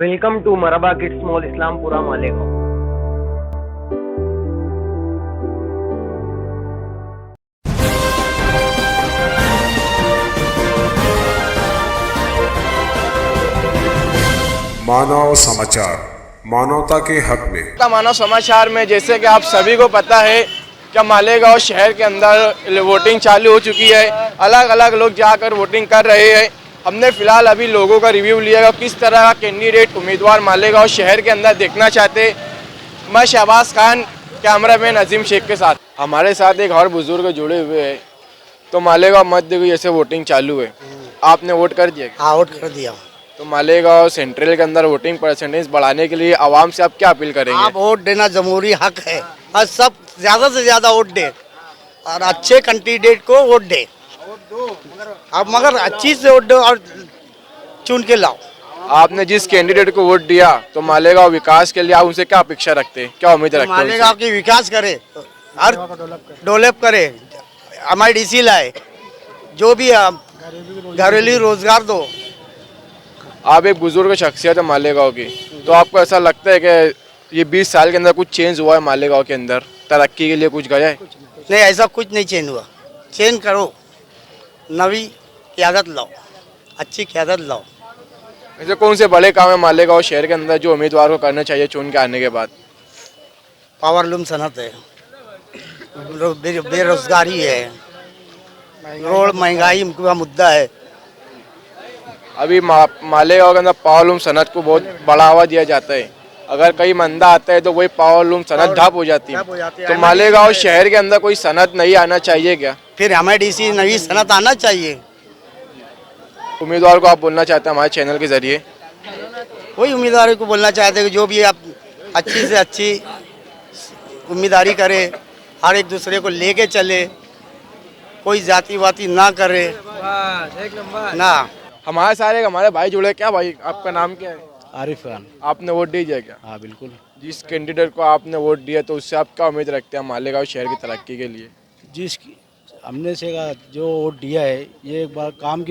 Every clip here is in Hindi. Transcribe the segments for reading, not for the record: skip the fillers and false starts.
Welcome to Marhaba kids mall Islampura Malegaon. Manav Samachar, मानवता के हक में। मानव समाचार में जैसे कि आप सभी को पता है कि मालेगांव शहर के अंदर वोटिंग चालू हो चुकी है। अलग अलग लोग जाकर वोटिंग कर रहे हैं। हमने फिलहाल अभी लोगों का रिव्यू लिया किस तरह का कैंडिडेट उम्मीदवार मालेगांव शहर के अंदर देखना चाहते। मैं शहबाज खान, कैमरामैन अजीम शेख के साथ। हमारे साथ एक और बुजुर्ग जुड़े हुए हैं। तो मालेगांव मध्य की जैसे वोटिंग चालू है, आपने वोट कर दिया? हाँ, वोट कर दिया। तो मालेगांव सेंट्रल के अंदर वोटिंग परसेंटेज बढ़ाने के लिए आवाम से आप क्या अपील करेंगे? आप वोट देना जमहूरी हक है और सब ज्यादा से ज्यादा वोट दे और अच्छे कैंडिडेट को वोट दे। आप मगर अच्छी से वोट दो और चुन के लाओ। आपने जिस कैंडिडेट को वोट दिया तो मालेगांव विकास के लिए आप उनसे क्या अपेक्षा रखते हैं, क्या उम्मीद रखते हैं? मालेगांव की विकास करे और डेवलप करे, MIDC लाए, जो भी घरेलू रोजगार दो। आप एक बुजुर्ग शख्सियत है मालेगांव की, तो आपको ऐसा लगता है कि ये 20 साल के अंदर कुछ चेंज हुआ है मालेगांव के अंदर, तरक्की के लिए कुछ गया है? नहीं, ऐसा कुछ नहीं चेंज हुआ। चेंज करो, नवी क़यादत लाओ, अच्छी क़यादत लाओ। ऐसे कौन से बड़े काम है मालेगांव शहर के अंदर जो उम्मीदवार को करना चाहिए चुन के आने के बाद? पावरलूम सनत है, बेरोजगारी है, रोड महंगाई का मुद्दा है। अभी मालेगांव के अंदर पावरलूम सनत को बहुत बढ़ावा दिया जाता है। अगर कहीं मंदा आता है तो वही पावरलूम सनत ठप हो जाती है। तो मालेगांव शहर के अंदर कोई सनत नहीं आना चाहिए क्या? फिर MIDC नई सनत आना चाहिए। उम्मीदवार को आप बोलना चाहते हैं हमारे चैनल के जरिए? कोई उम्मीदवार को बोलना चाहते हैं कि जो भी आप अच्छी से अच्छी उम्मीदवारी करे, हर एक दूसरे को लेके चले, कोई जाति वाती ना करे ना। हमारे सारे हमारे भाई जुड़े। क्या भाई, आपका नाम क्या है? आरिफ खान। आपने वोट दिया क्या? हाँ बिल्कुल। जिस कैंडिडेट को आपने वोट दिया तो उससे आप क्या उम्मीद रखते हैं मालेगांव शहर की तरक्की के लिए? जिसकी हमने से जो वोट दिया है ये एक बार काम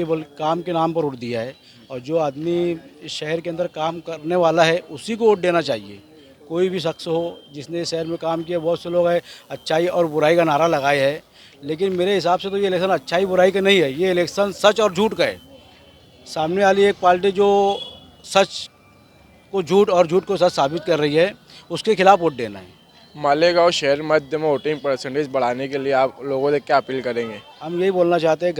के नाम पर वोट दिया है, और जो आदमी इस शहर के अंदर काम करने वाला है उसी को वोट देना चाहिए। कोई भी शख्स हो जिसने शहर में काम किया। बहुत से लोग हैं अच्छाई और बुराई का नारा लगाए है, लेकिन मेरे हिसाब से तो ये इलेक्शन अच्छाई बुराई का नहीं है, ये इलेक्शन सच और झूठ का है। सामने वाली एक पार्टी जो सच को झूठ और झूठ को सच साबित कर रही है, उसके खिलाफ वोट देना है। मालेगांव शहर मध्य में वोटिंग परसेंटेज बढ़ाने के लिए आप लोगों से क्या अपील करेंगे? हम यही बोलना चाहते हैं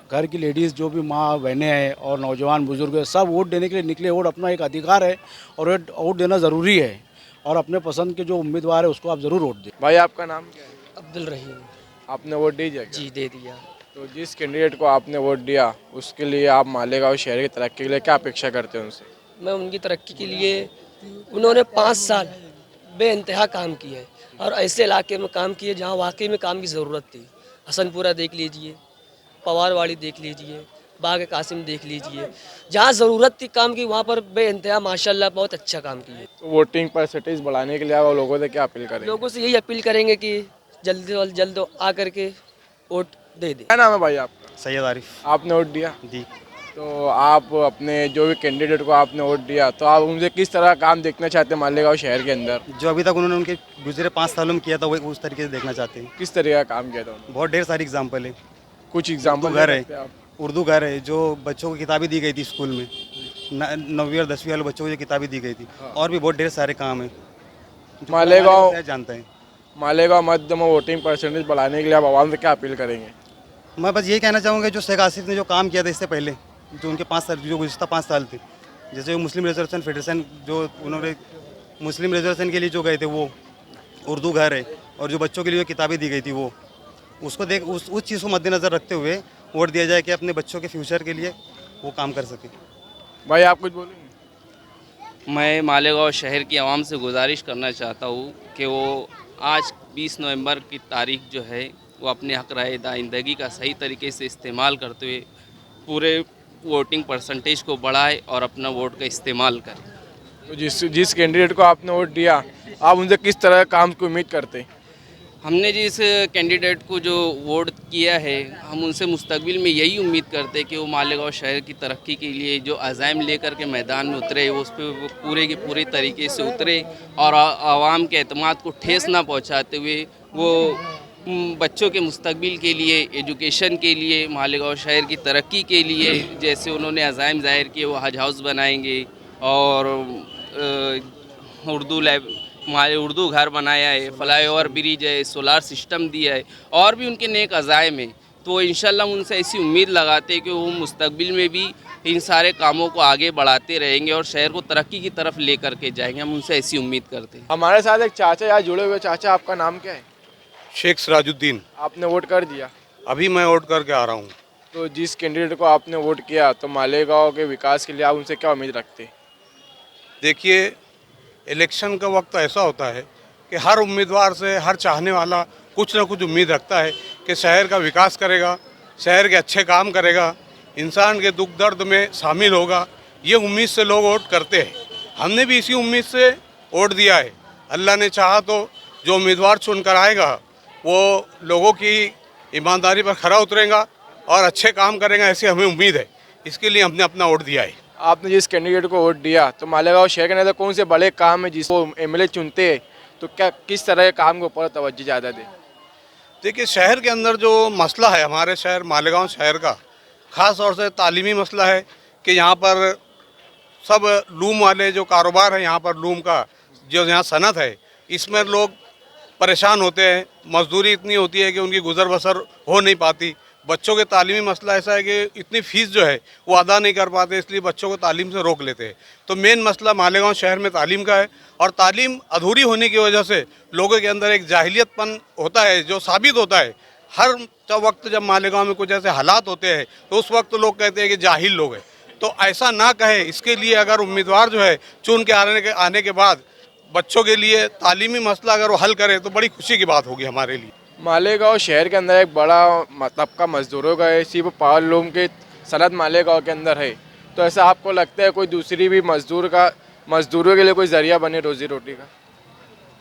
घर की लेडीज़ जो भी माँ बहनें हैं और नौजवान बुजुर्ग हैं, सब वोट देने के लिए निकले। वोट अपना एक अधिकार है और वोट देना ज़रूरी है, और अपने पसंद के जो उम्मीदवार है उसको आप ज़रूर वोट दें। भाई आपका नाम क्या है? अब्दुल रहीम। आपने वोट दिया क्या? जी, दे दिया। तो जिस कैंडिडेट को आपने वोट दिया उसके लिए आप मालेगांव शहर की तरक्की के लिए क्या अपेक्षा करते हैं उनसे? मैं उनकी तरक्की के लिए, उन्होंने 5 साल बेइंतहा काम किया है और ऐसे इलाके में काम किए जहाँ वाकई में काम की ज़रूरत थी। हसनपुरा देख लीजिए, पवारवाड़ी देख लीजिए, बाग कासिम देख लीजिए, जहाँ ज़रूरत थी काम की वहाँ पर बेइंतहा माशाल्लाह बहुत अच्छा काम किए। तो वोटिंग परसेंटेज बढ़ाने के लिए आप लोगों से क्या अपील करेंगे? लोगों से यही अपील करेंगे कि जल्द से जल्द आकर के वोट दे दें। क्या नाम है भाई आपका? सैयद आरिफ। आपने वोट दिया? जी। तो आप अपने जो भी कैंडिडेट को आपने वोट दिया तो आप उनसे किस तरह काम देखना चाहते हैं मालेगांव शहर के अंदर? जो अभी तक उन्होंने उनके गुजरे 5 सालों में किया था वही उस तरीके से देखना चाहते हैं। किस तरह का काम किया था उन्होंने? बहुत ढेर सारी एग्जाम्पल है। कुछ एग्जाम्पल घर है, उर्दू घर है, जो बच्चों को किताबें दी गई थी स्कूल में, 9वीं और 10वीं वाले बच्चों को जो किताबें दी गई थी, और भी बहुत ढेर सारे काम है मालेगांव जानते हैं। मालेगांव मध्य में वोटिंग परसेंटेज बढ़ाने के लिए आप आवाम से क्या अपील करेंगे? मैं बस यही कहना चाहूँगा जो शेख आसिफ ने जो काम किया था इससे पहले, जो उनके 5 साल जो गुज़श्ता 5 साल थे, जैसे मुस्लिम रिजर्वेशन फेडरेशन जो उन्होंने मुस्लिम रिजर्वेशन के लिए जो गए थे, वो उर्दू घर है, और जो बच्चों के लिए किताबें दी गई थी वो उसको उस चीज़ को मद्देनज़र रखते हुए वोट दिया जाए कि अपने बच्चों के फ्यूचर के लिए वो काम कर सके। भाई आप कुछ बोलेंगे? मैं मालेगांव शहर की आवाम से गुजारिश करना चाहता हूँ कि वो आज 20 नवंबर की तारीख जो है वो अपने हक़ राय दाइंदगी का सही तरीके से इस्तेमाल करते हुए पूरे वोटिंग परसेंटेज को बढ़ाए और अपना वोट का इस्तेमाल करें। तो जिस कैंडिडेट को आपने वोट दिया आप उनसे किस तरह काम की उम्मीद करते हैं? हमने जिस कैंडिडेट को जो वोट किया है, हम उनसे मुस्तकबिल में यही उम्मीद करते हैं कि वो मालेगांव शहर की तरक्की के लिए जो अज़ाइम लेकर के मैदान में उतरे, वो उस पर वो पूरे के पूरे तरीके से उतरे और आवाम के एतमाद को ठेस ना पहुंचाते हुए वो बच्चों के मुस्तकबिल के लिए, एजुकेशन के लिए, मालेगांव शहर की तरक्की के लिए जैसे उन्होंने अज़ाइम ज़ाहिर किए, वो हज हाउस बनाएंगे और उर्दू घर बनाया है, फ्लाईओवर ब्रिज है, सोलार सिस्टम दिया है और भी उनके नेक अज़ाइम हैं। तो इंशाल्लाह हम उनसे ऐसी उम्मीद लगाते हैं कि वो मुस्तकबिल में भी इन सारे कामों को आगे बढ़ाते रहेंगे और शहर को तरक्की की तरफ ले करके जाएंगे। हम उनसे ऐसी उम्मीद करते हैं। हमारे साथ एक चाचा यहाँ जुड़े हुए। चाचा, आपका नाम क्या है? शेख सिराजुद्दीन। आपने वोट कर दिया? अभी मैं वोट करके आ रहा हूँ। तो जिस कैंडिडेट को आपने वोट किया, तो मालेगांव के विकास के लिए आप उनसे क्या उम्मीद रखते हैं? देखिए, इलेक्शन का वक्त ऐसा होता है कि हर उम्मीदवार से हर चाहने वाला कुछ ना कुछ उम्मीद रखता है कि शहर का विकास करेगा, शहर के अच्छे काम करेगा, इंसान के दुख दर्द में शामिल होगा। ये उम्मीद से लोग वोट करते हैं। हमने भी इसी उम्मीद से वोट दिया है। अल्लाह ने चाहा तो जो उम्मीदवार चुनकर आएगा वो लोगों की ईमानदारी पर खरा उतरेगा और अच्छे काम करेगा, ऐसी हमें उम्मीद है। इसके लिए हमने अपना वोट दिया है। आपने जिस कैंडिडेट को वोट दिया, तो मालेगांव शहर के अंदर कौन से बड़े काम है जिसको एमएलए चुनते हैं, तो क्या किस तरह के काम के ऊपर तवज्जो ज़्यादा दें? देखिए, शहर के अंदर जो मसला है हमारे शहर मालेगांव शहर का, ख़ास तौर से तालीमी मसला है कि यहाँ पर सब लूम वाले जो कारोबार है, यहाँ पर लूम का जो यहाँ सनत है, इसमें लोग परेशान होते हैं। मजदूरी इतनी होती है कि उनकी गुजर बसर हो नहीं पाती। बच्चों के तालीमी मसला ऐसा है कि इतनी फ़ीस जो है वो अदा नहीं कर पाते, इसलिए बच्चों को तालीम से रोक लेते हैं। तो मेन मसला मालेगांव शहर में तालीम का है और तालीम अधूरी होने की वजह से लोगों के अंदर एक जाहिलियतपन होता है जो साबित होता है। हर वक्त जब मालेगांव में कुछ ऐसे हालात होते हैं तो उस वक्त लोग कहते हैं कि जाहिल लोग हैं। तो ऐसा ना कहे, इसके लिए अगर उम्मीदवार जो है चुन के आने के बाद बच्चों के लिए तालीमी मसला अगर वो हल करे तो बड़ी खुशी की बात होगी हमारे लिए। मालेगांव शहर के अंदर एक बड़ा तबका मजदूरों का है, सिर्फ पावर लूम के सनत मालेगांव के अंदर है। तो ऐसा आपको लगता है कोई दूसरी भी मजदूरों के लिए कोई ज़रिया बने रोज़ी रोटी का?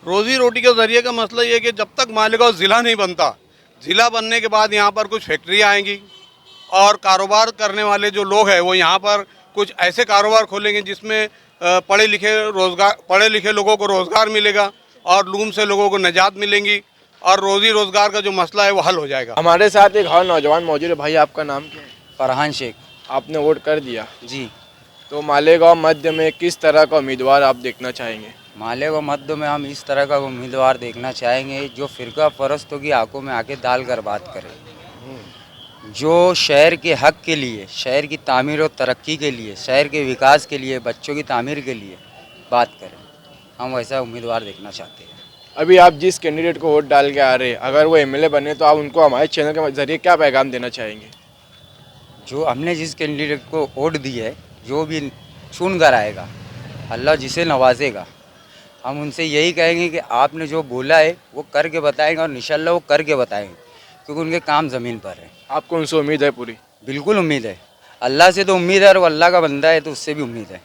रोज़ी रोटी के ज़रिए का मसला ये है कि जब तक मालेगांव ज़िला नहीं बनता, ज़िला बनने के बाद यहाँ पर कुछ फैक्ट्रियाँ आएंगी और कारोबार करने वाले जो लोग हैं वो यहाँ पर कुछ ऐसे कारोबार खोलेंगे जिसमें पढ़े लिखे लोगों को रोज़गार मिलेगा और लूम से लोगों को निजात मिलेंगी और रोज़ी रोज़गार का जो मसला है वो हल हो जाएगा। हमारे साथ एक और नौजवान मौजूद है। भाई, आपका नाम क्या है? फरहान शेख। आपने वोट कर दिया? जी। तो मालेगांव मध्य में किस तरह का उम्मीदवार आप देखना चाहेंगे? मालेगांव मध्य में हम इस तरह का उम्मीदवार देखना चाहेंगे जो फ़िरका परस्तों की आंखों में आके डाल कर बात करे, जो शहर के हक के लिए, शहर की तामीर और तरक्की के लिए, शहर के विकास के लिए, बच्चों की तामीर के लिए बात करें। हम वैसा उम्मीदवार देखना चाहते हैं। अभी आप जिस कैंडिडेट को वोट डाल के आ रहे हैं, अगर वो एमएलए बने तो आप उनको हमारे चैनल के जरिए क्या पैगाम देना चाहेंगे? जो हमने जिस कैंडिडेट को वोट दी है, जो भी चुन कर आएगा, अल्लाह जिसे नवाजेगा, हम उनसे यही कहेंगे कि आपने जो बोला है वो करके बताएंगे और इंशाल्लाह वो करके बताएंगे, क्योंकि उनके काम ज़मीन पर है। आपको उनसे उम्मीद है पूरी? बिल्कुल उम्मीद है। अल्लाह से तो उम्मीद है और वो अल्लाह का बंदा है तो उससे भी उम्मीद है।